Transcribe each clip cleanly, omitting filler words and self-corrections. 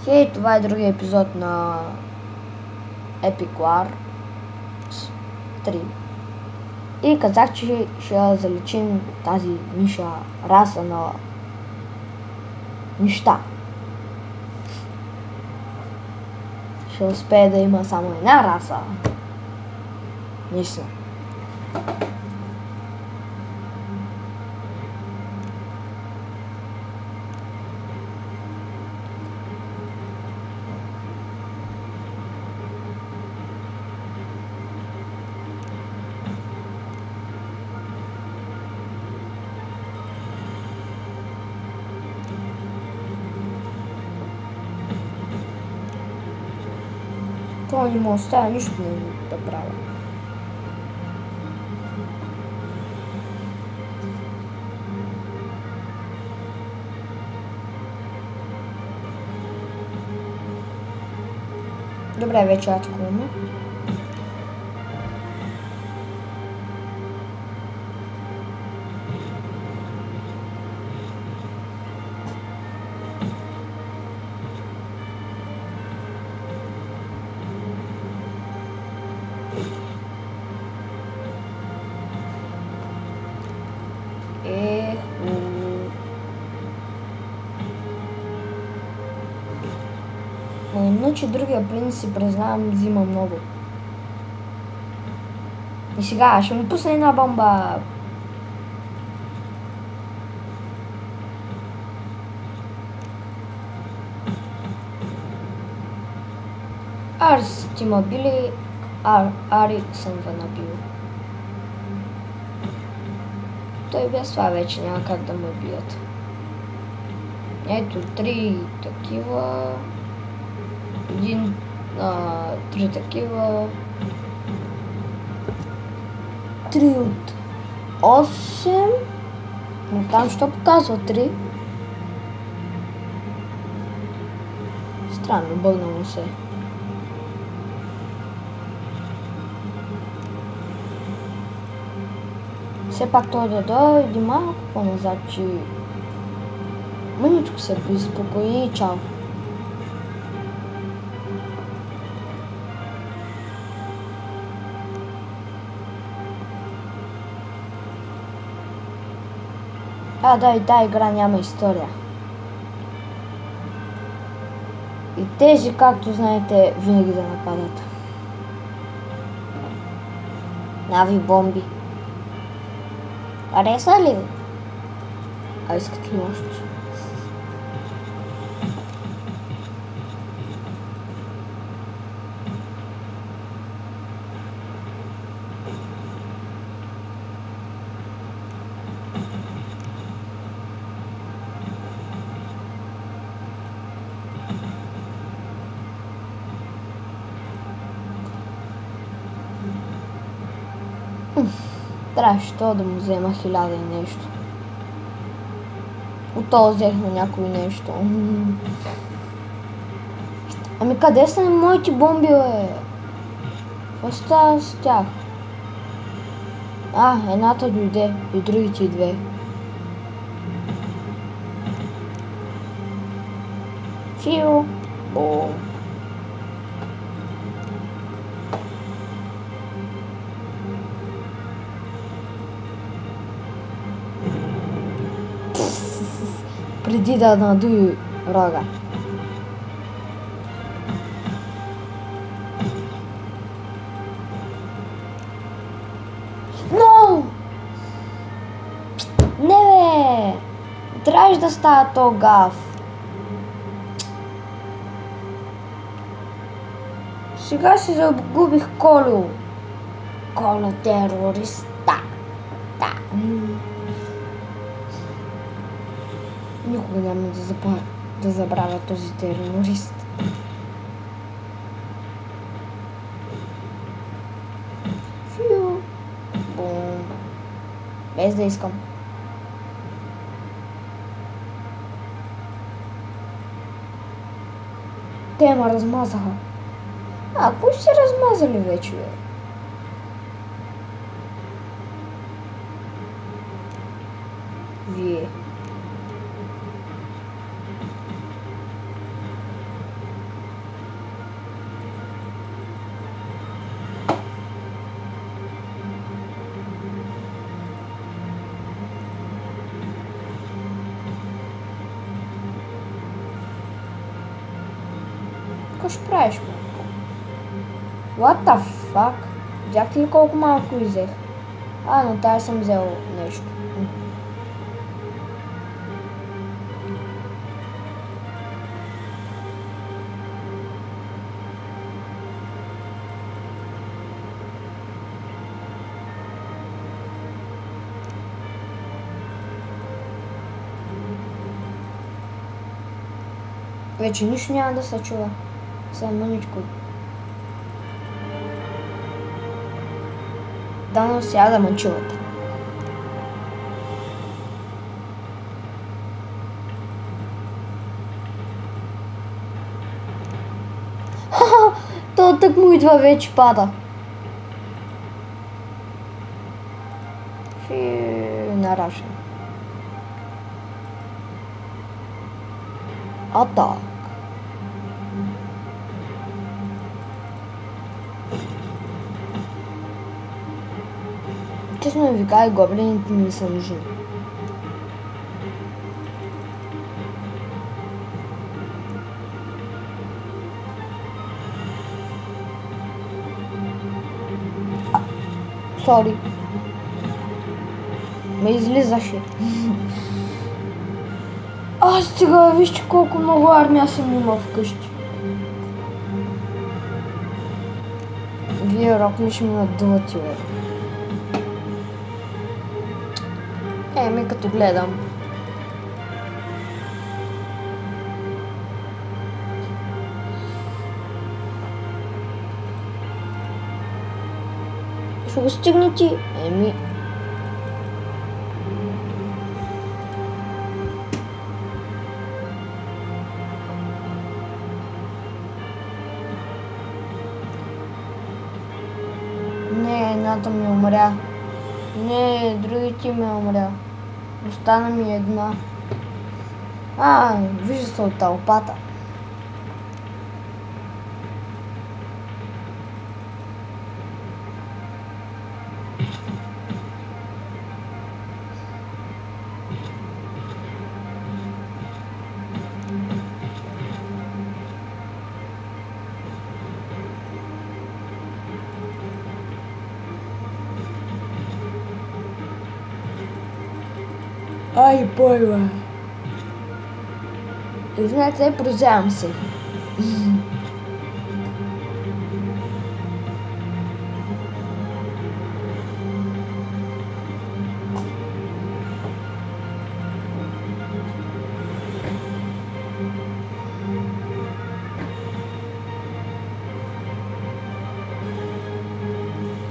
Хей, това е другия епизод на Epic War 3. И казах, че ще заличим тази ниша раса на неща. Ще успее да има само една раса. Наистина. Това не му оставя нищо да правя. Добре, вече атакуваме. Иначе другия принц си признавам взима много. И сега ще му пусна една бомба. Арс ти ма били, Ари съм ва набил. Той без това вече няма как да ме бият. Ето 3 такива. Три такива. 3 от 8. Но там що показва 3? Странно, бъгнало се. Все пак той да дойде малко по-назад, че мъничко се безпокои и чао. Да, и тази игра няма история. И тези, както знаете, винаги да нападат. Нави бомби. Хареса ли ви? А искате ли още? Трябваше то да му взема 1000 и нещо. От това взех на някой нещо. Ами къде са моите бомби, бе? Какво става с тях? Едната дойде и другите две. Фио. Бум. Преди да надуи рога. Но! Не, бе! Трябваше да става то гаф. Сега си загубих Колю. Колю терориста. Да. Никога няма да забравя този терорист. Фиу. Бум. Без да искам. Те ме размазаха. Кои ще размазали вече, бе? Вие. Какво ще правиш, бе? What the fuck? Видяхте ли колко малко изех? Но тая съм взел нещо. Вече нищо няма да се чува. Сега мъничко. Дано сега да ме чувате. То тък му идва вече пада. Нарашен. Атак. Честно ви кажа, гоблините ми са нужни. Сори. Ме излизаше. Стига, вижте колко много армия съм имал вкъщи. Вие рок ми ще ми надувате, бе. Ми като гледам. Ще го стигне ти? Не, едната ми умря. Не, другите ми умря. Остана ми една. Вижда се от тълпата. Бой, бе. Извинете, прозявам се.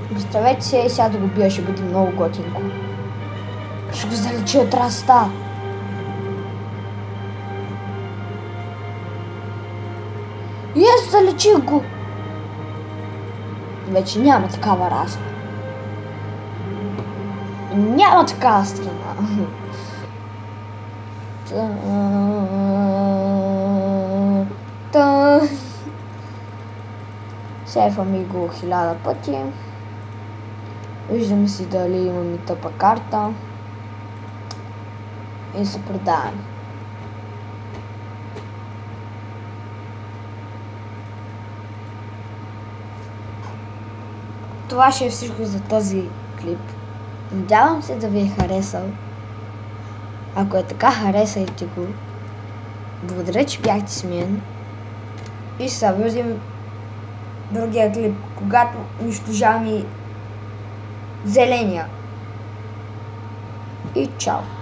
Представете се, сега да го бия, ще бъде много готинко. Ще го залечи от раста. Залечих го. Вече няма такава раста. Няма такава страна. Сейфвам го 1000 пъти. Виждаме си дали имаме тъпа карта. И се предаваме. Това ще е всичко за този клип. Надявам се да ви е харесал. Ако е така, харесайте го. Благодаря, че бяхте с мен. И се видим в другия клип, когато унищожаваме зеления. И чао!